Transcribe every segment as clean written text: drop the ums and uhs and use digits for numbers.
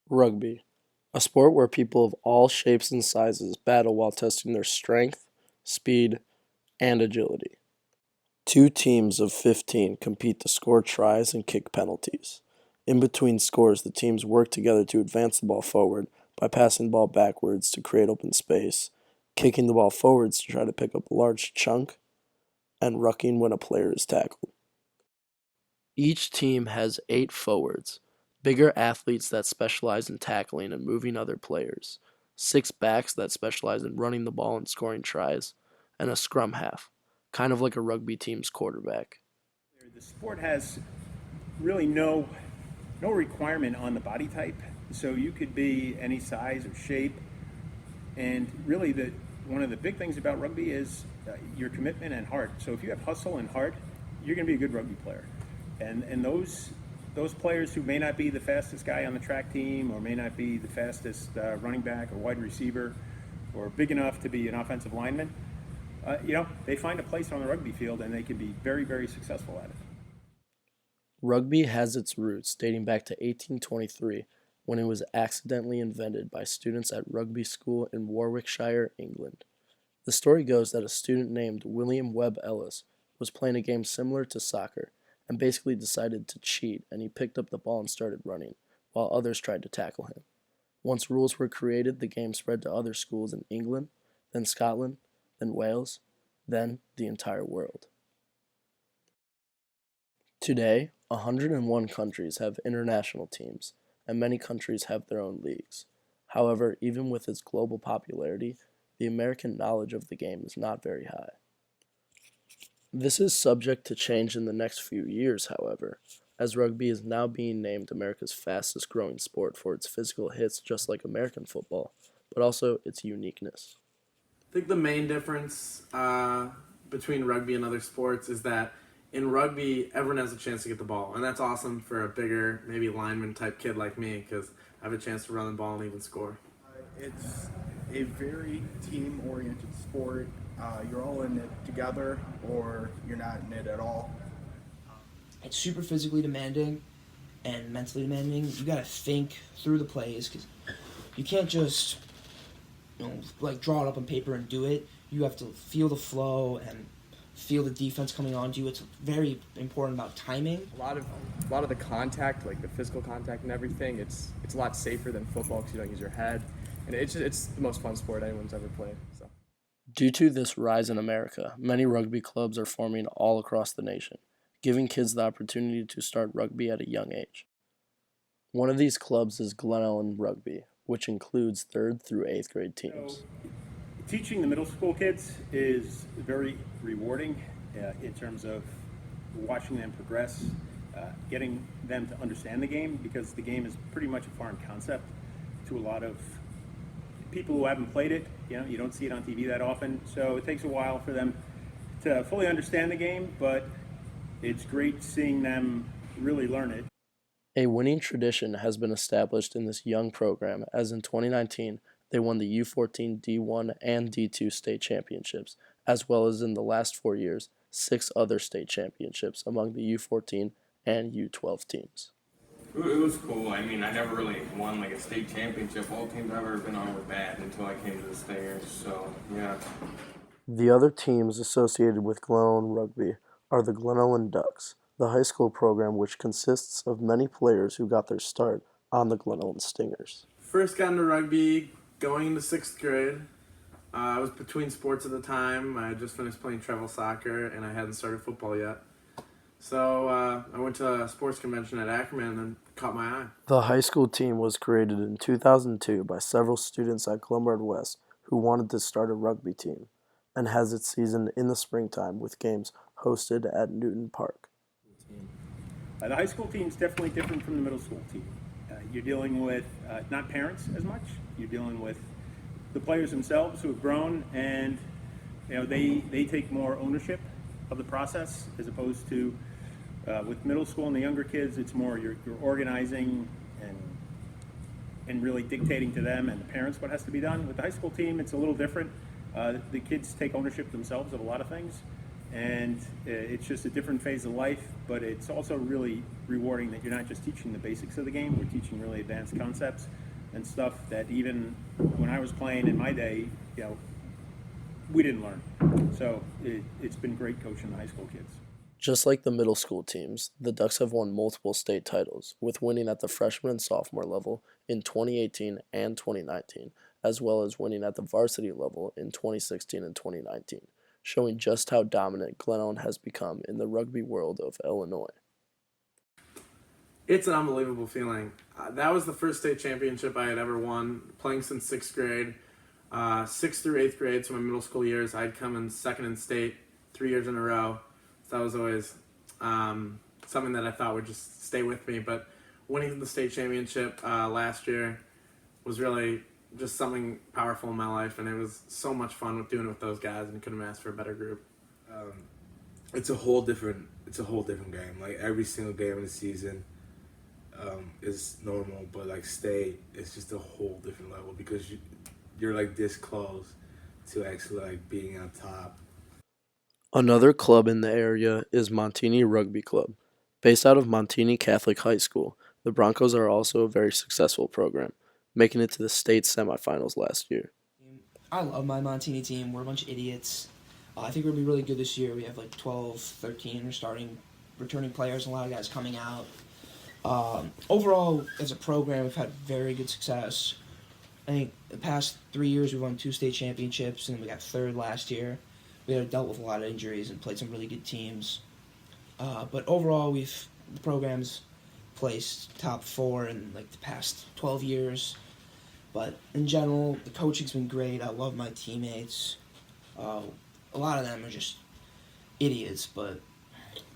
Rugby, a sport where people of all shapes and sizes battle while testing their strength, speed, and agility. Two teams of 15 compete to score tries and kick penalties. In between scores, the teams work together to advance the ball forward by passing the ball backwards to create open space, kicking the ball forwards to try to pick up a large chunk, and rucking when a player is tackled. Each team has 8 forwards, bigger athletes that specialize in tackling and moving other players, 6 backs that specialize in running the ball and scoring tries, and a scrum half, kind of like a rugby team's quarterback. The sport has really no requirement on the body type, so you could be any size or shape. And really, the one of the big things about rugby is your commitment and heart. So if you have hustle and heart, you're going to be a good rugby player. And those players who may not be the fastest guy on the track team, or may not be the fastest running back or wide receiver, or big enough to be an offensive lineman, they find a place on the rugby field and they can be very, very successful at it. Rugby has its roots dating back to 1823 when it was accidentally invented by students at Rugby School in Warwickshire, England. The story goes that a student named William Webb Ellis was playing a game similar to soccer and basically decided to cheat, and he picked up the ball and started running, while others tried to tackle him. Once rules were created, the game spread to other schools in England, then Scotland, then Wales, then the entire world. Today, 101 countries have international teams, and many countries have their own leagues. However, even with its global popularity, the American knowledge of the game is not very high. This is subject to change in the next few years, however, as rugby is now being named America's fastest growing sport for its physical hits just like American football, but also its uniqueness. I think the main difference between rugby and other sports is that in rugby, everyone has a chance to get the ball, and that's awesome for a bigger, maybe lineman type kid like me because I have a chance to run the ball and even score. It's a very team-oriented sport. You're all in it together, or you're not in it at all. It's super physically demanding and mentally demanding. You gotta think through the plays because you can't just like draw it up on paper and do it. You have to feel the flow and feel the defense coming onto you. It's very important about timing. A lot of the contact, like the physical contact and everything, it's a lot safer than football because you don't use your head, and it's the most fun sport anyone's ever played. So. Due to this rise in America, many rugby clubs are forming all across the nation, giving kids the opportunity to start rugby at a young age. One of these clubs is Glen Ellen Rugby, which includes 3rd through 8th grade teams. So, teaching the middle school kids is very rewarding in terms of watching them progress, getting them to understand the game, because the game is pretty much a foreign concept to a lot of people who haven't played it. You don't see it on TV that often, so it takes a while for them to fully understand the game, but it's great seeing them really learn it. A winning tradition has been established in this young program, as in 2019, they won the U14, D1, and D2 state championships, as well as in the last 4 years, 6 other state championships among the U14 and U12 teams. It was cool. I mean, I never really won like a state championship. All teams I've ever been on were bad until I came to the Stingers. So, yeah. The other teams associated with Glen Ellen Rugby are the Glen Ellen Ducks, the high school program which consists of many players who got their start on the Glen Ellen Stingers. First got into rugby going into 6th grade. I was between sports at the time. I had just finished playing travel soccer, and I hadn't started football yet. So I went to a sports convention at Ackerman and then caught my eye. The high school team was created in 2002 by several students at Glenbard West who wanted to start a rugby team, and has its season in the springtime with games hosted at Newton Park. The high school team is definitely different from the middle school team. You're dealing with not parents as much. You're dealing with the players themselves who have grown, and they take more ownership of the process, as opposed to with middle school and the younger kids. It's more you're organizing and really dictating to them and the parents what has to be done. With the high school team, it's a little different. The kids take ownership themselves of a lot of things, And it's just a different phase of life, but it's also really rewarding that you're not just teaching the basics of the game, we're teaching really advanced concepts and stuff that even when I was playing in my day, we didn't learn. So it's been great coaching the high school kids. Just like the middle school teams, the Ducks have won multiple state titles, with winning at the freshman and sophomore level in 2018 and 2019, as well as winning at the varsity level in 2016 and 2019, showing just how dominant Glen Ellyn has become in the rugby world of Illinois. It's an unbelievable feeling. That was the first state championship I had ever won, playing since sixth grade. 6th through 8th grade, so my middle school years, I'd come in second in state 3 years in a row. So that was always something that I thought would just stay with me. But winning the state championship last year was really just something powerful in my life, and it was so much fun with doing it with those guys, and couldn't have asked for a better group. It's a whole different game. Like every single game of the season is normal, but like state is just a whole different level because you're like this close to actually like being on top. Another club in the area is Montini Rugby Club. Based out of Montini Catholic High School, the Broncos are also a very successful program, making it to the state semifinals last year. I love my Montini team. We're a bunch of idiots. I think we're going to be really good this year. We have like 12, 13 returning players, and a lot of guys coming out. Overall, as a program, we've had very good success. I think the past 3 years we've won 2 state championships, and we got third last year. We had dealt with a lot of injuries and played some really good teams. But overall, the program's placed top 4 in like the past 12 years. But in general, the coaching's been great. I love my teammates. A lot of them are just idiots, but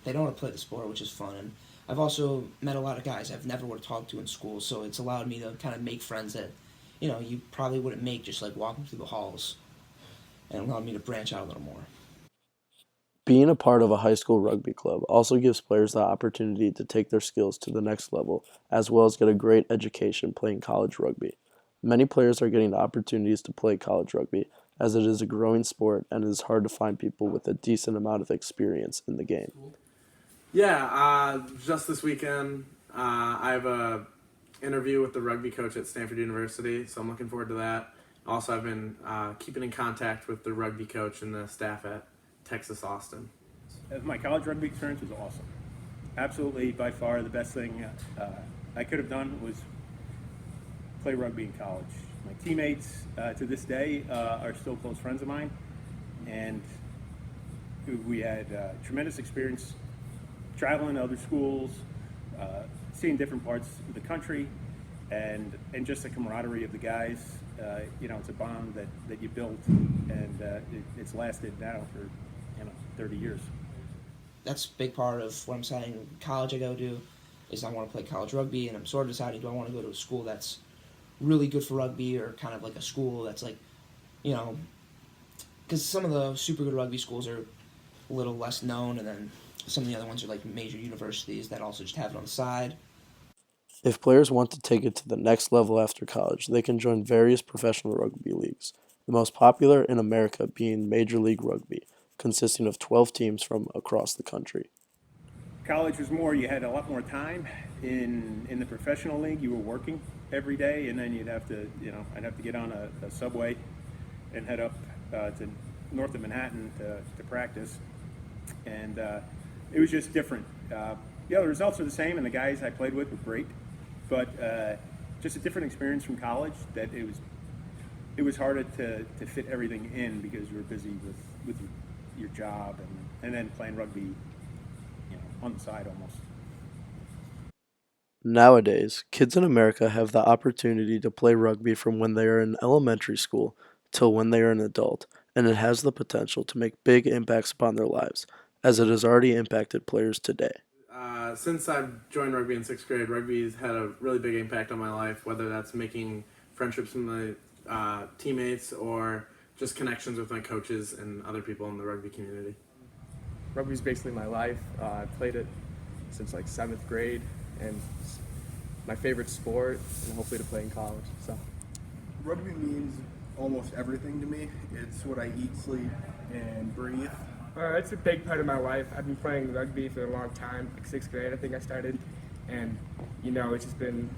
they don't want to play the sport, which is fun. And I've also met a lot of guys I've never would have talked to in school, so it's allowed me to kind of make friends that you probably wouldn't make just like walking through the halls, and allowed me to branch out a little more. Being a part of a high school rugby club also gives players the opportunity to take their skills to the next level, as well as get a great education playing college rugby. Many players are getting the opportunities to play college rugby, as it is a growing sport and it is hard to find people with a decent amount of experience in the game. Yeah, just this weekend, I have a interview with the rugby coach at Stanford University, so I'm looking forward to that. Also, I've been keeping in contact with the rugby coach and the staff at Texas Austin. My college rugby experience was awesome. Absolutely, by far, the best thing I could have done was play rugby in college. My teammates to this day are still close friends of mine, and we had tremendous experience traveling to other schools, seeing different parts of the country, and just the camaraderie of the guys. It's a bond that you built, and it's lasted now for 30 years. That's a big part of what I'm saying. College I go to is I want to play college rugby, and I'm sort of deciding, do I want to go to a school that's really good for rugby, or kind of like a school that's like, because some of the super good rugby schools are a little less known, and then some of the other ones are like major universities that also just have it on the side. If players want to take it to the next level after college, they can join various professional rugby leagues, the most popular in America being Major League Rugby, consisting of 12 teams from across the country. College was more, you had a lot more time. In the professional league, you were working every day, and then I'd have to get on a subway and head up to north of Manhattan to practice. And it was just different. The results are the same, and the guys I played with were great, but just a different experience from college. That it was harder to fit everything in because you were busy with your job and then playing rugby, on the side almost. Nowadays, kids in America have the opportunity to play rugby from when they are in elementary school till when they are an adult, and it has the potential to make big impacts upon their lives, as it has already impacted players today. Since I've joined rugby in 6th grade, rugby's had a really big impact on my life, whether that's making friendships with my teammates or just connections with my coaches and other people in the rugby community. Rugby's basically my life. I played it since like 7th grade, and it's my favorite sport, and hopefully to play in college. So, Rugby means almost everything to me. It's what I eat, sleep, and breathe. It's a big part of my life. I've been playing rugby for a long time, like 6th grade I think I started, and it's just been,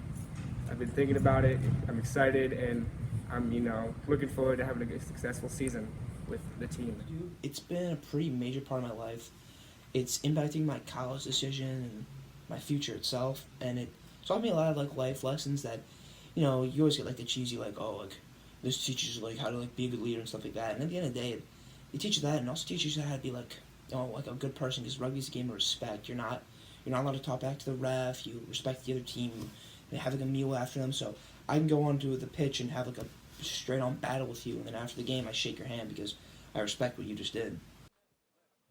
I've been thinking about it, I'm excited, and I'm looking forward to having a successful season with the team. It's been a pretty major part of my life. It's impacting my college decision and my future itself, and it taught me a lot of like life lessons that, you always get like the cheesy like, oh, like this teaches you like how to like be a good leader and stuff like that. And at the end of the day, it teaches that, and also teaches you how to be like, like a good person, because rugby's a game of respect. You're not allowed to talk back to the ref. You respect the other team. You have like a meal after them. So I can go onto the pitch and have like a straight on battle with you, and then after the game I shake your hand because I respect what you just did.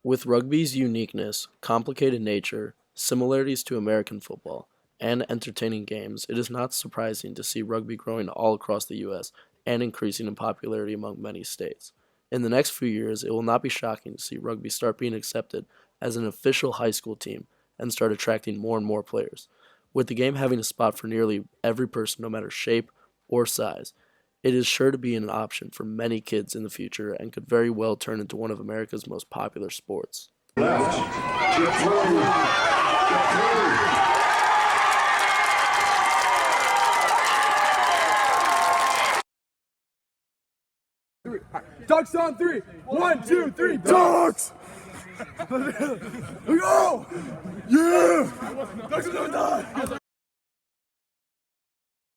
With rugby's uniqueness, complicated nature, similarities to American football, and entertaining games, it is not surprising to see rugby growing all across the U.S. and increasing in popularity among many states. In the next few years, it will not be shocking to see rugby start being accepted as an official high school team and start attracting more and more players. With the game having a spot for nearly every person, no matter shape or size, it is sure to be an option for many kids in the future and could very well turn into one of America's most popular sports. Ducks on 3. 1, 2, 3. Ducks! Go! Yeah! Ducks are gonna die!